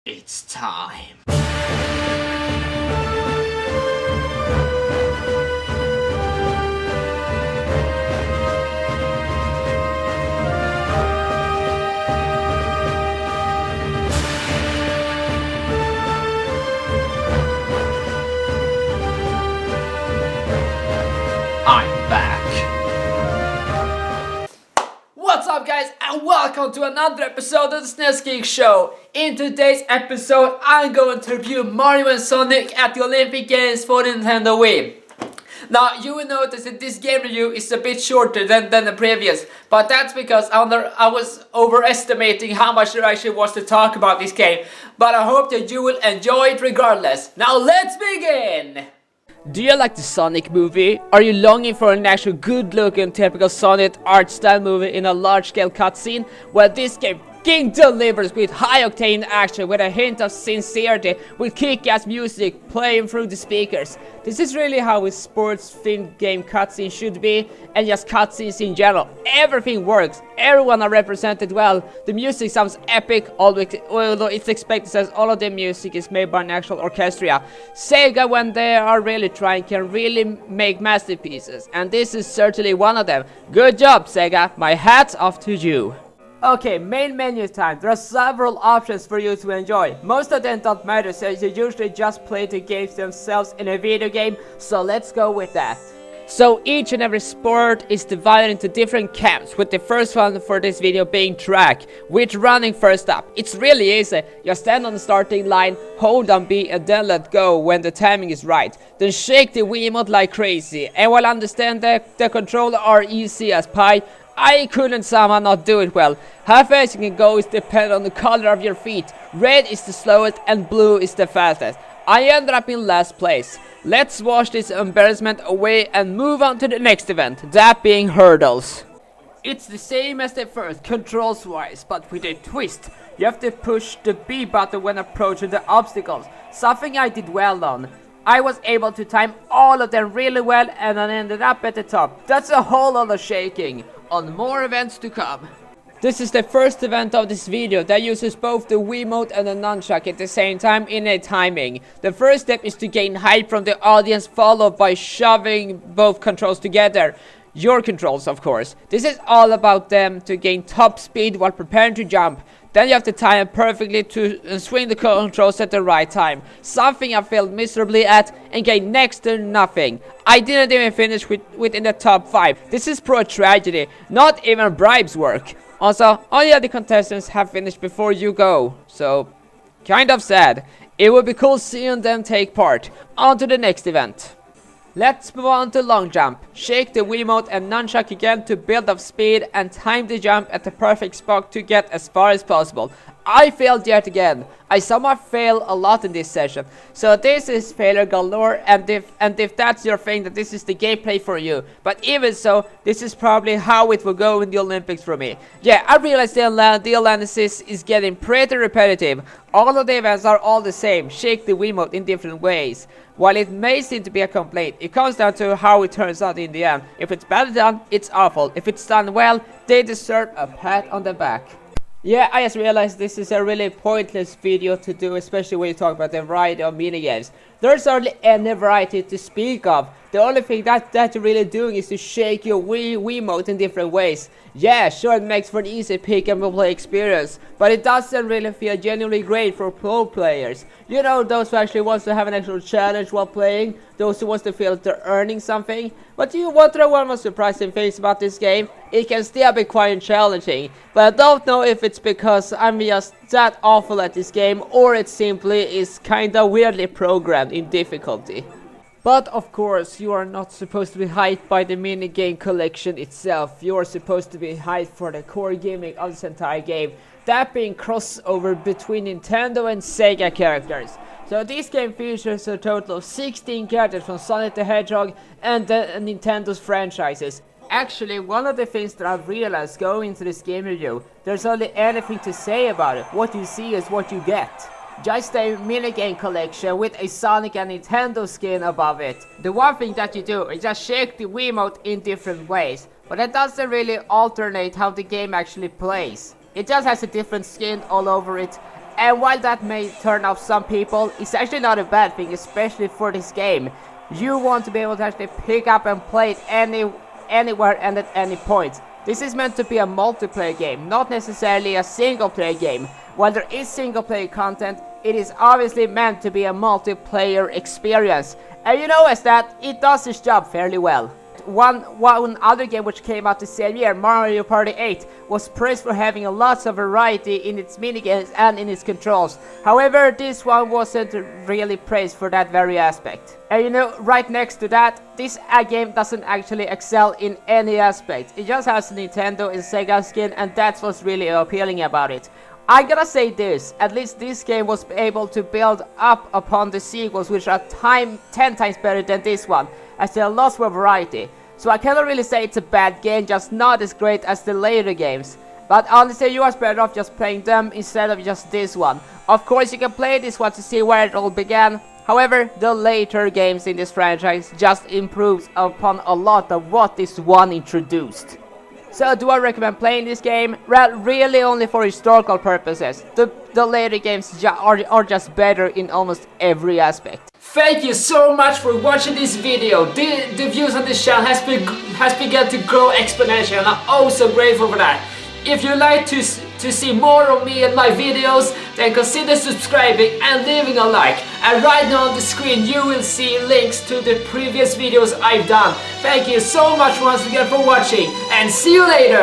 It's time. I'm back. What's up, guys, and welcome to another episode of the SNES Geek Show. In today's episode, I'm going to review Mario and Sonic at the Olympic Games for Nintendo Wii. Now, you will notice that this game review is a bit shorter than the previous, but that's because I was overestimating how much there actually was to talk about this game. But I hope that you will enjoy it regardless. Now, let's begin! Do you like the Sonic movie? Are you longing for an actual good-looking typical Sonic art style movie in a large-scale cutscene? Well, this game delivers with high-octane action with a hint of sincerity with kick-ass music playing through the speakers. This is really how a sports-themed game cutscene should be, and just cutscenes in general. Everything works, everyone are represented well, the music sounds epic, although it's expected as all of the music is made by an actual orchestra. Sega, when they are really trying, can really make masterpieces, and this is certainly one of them. Good job, Sega, my hat's off to you. Okay, main menu time. There are several options for you to enjoy. Most of them don't matter, so you usually just play the games themselves in a video game, so let's go with that. So each and every sport is divided into different camps, with the first one for this video being track, with running first up. It's really easy. You stand on the starting line, hold on B and then let go when the timing is right. Then shake the Wiimote like crazy, and while I understand that the controls are easy as pie, I couldn't somehow not do it well. How fast you can go is dependent on the color of your feet. Red is the slowest and blue is the fastest. I ended up in last place. Let's wash this embarrassment away and move on to the next event, that being hurdles. It's the same as the first, controls wise, but with a twist. You have to push the B button when approaching the obstacles, something I did well on. I was able to time all of them really well and I ended up at the top. That's a whole lot of shaking. On more events to come. This is the first event of this video that uses both the Wiimote and the nunchuck at the same time in a timing. The first step is to gain hype from the audience, followed by shoving both controls together. Your controls, of course. This is all about them to gain top speed while preparing to jump. Then you have to time it perfectly to swing the controls at the right time. Something I failed miserably at and gained next to nothing. I didn't even finish within the top 5. This is pro tragedy. Not even bribes work. Also, all the other contestants have finished before you go. So, kind of sad. It would be cool seeing them take part. On to the next event. Let's move on to long jump. Shake the Wiimote and nunchuck again to build up speed and time the jump at the perfect spot to get as far as possible. I failed yet again. I somehow fail a lot in this session. So this is failure galore, and if that's your thing, that this is the gameplay for you. But even so, this is probably how it will go in the Olympics for me. Yeah, I realize the analysis is getting pretty repetitive. All of the events are all the same. Shake the Wiimote in different ways. While it may seem to be a complaint, it comes down to how it turns out in the end. If it's badly done, it's awful. If it's done well, they deserve a pat on the back. Yeah, I just realized this is a really pointless video to do, especially when you talk about the variety of minigames. There's hardly any variety to speak of. The only thing that you're really doing is to shake your Wiimote in different ways. Yeah, sure, it makes for an easy pick and play experience, but it doesn't really feel genuinely great for pro players. You know, those who actually wants to have an actual challenge while playing, those who wants to feel that they're earning something. But you want to know one most surprising things about this game? It can still be quite challenging, but I don't know if it's because I'm just that awful at this game, or it simply is kinda weirdly programmed in difficulty. But of course, you are not supposed to be hyped by the minigame collection itself. You are supposed to be hyped for the core gimmick of this entire game, that being crossover between Nintendo and Sega characters. So this game features a total of 16 characters from Sonic the Hedgehog and Nintendo's franchises. Actually, one of the things that I've realized going into this game review, there's hardly anything to say about it. What you see is what you get. Just a minigame collection with a Sonic and Nintendo skin above it. The one thing that you do is just shake the Wiimote in different ways, but it doesn't really alternate how the game actually plays. It just has a different skin all over it, And while that may turn off some people, it's actually not a bad thing, especially for this game. You want to be able to actually pick up and play it anywhere and at any point. This is meant to be a multiplayer game, not necessarily a single player game. While there is single player content, it is obviously meant to be a multiplayer experience. And you know as that, it does its job fairly well. One other game which came out the same year, Mario Party 8, was praised for having lots of variety in its minigames and in its controls. However, this one wasn't really praised for that very aspect. And you know, right next to that, this game doesn't actually excel in any aspect. It just has a Nintendo and Sega skin, and that's what's really appealing about it. I gotta say this, at least this game was able to build up upon the sequels, which are 10 times better than this one, as there are lots more variety. So I cannot really say it's a bad game, just not as great as the later games. But honestly, you are better off just playing them instead of just this one. Of course, you can play this one to see where it all began. However, the later games in this franchise just improves upon a lot of what this one introduced. So do I recommend playing this game? Well, really only for historical purposes. The later games are just better in almost every aspect. Thank you so much for watching this video. The views on this channel has begun to grow exponentially, and I'm oh so grateful for that. If you like to see more of me and my videos, then consider subscribing and leaving a like. And right now on the screen you will see links to the previous videos I've done. Thank you so much once again for watching, and see you later!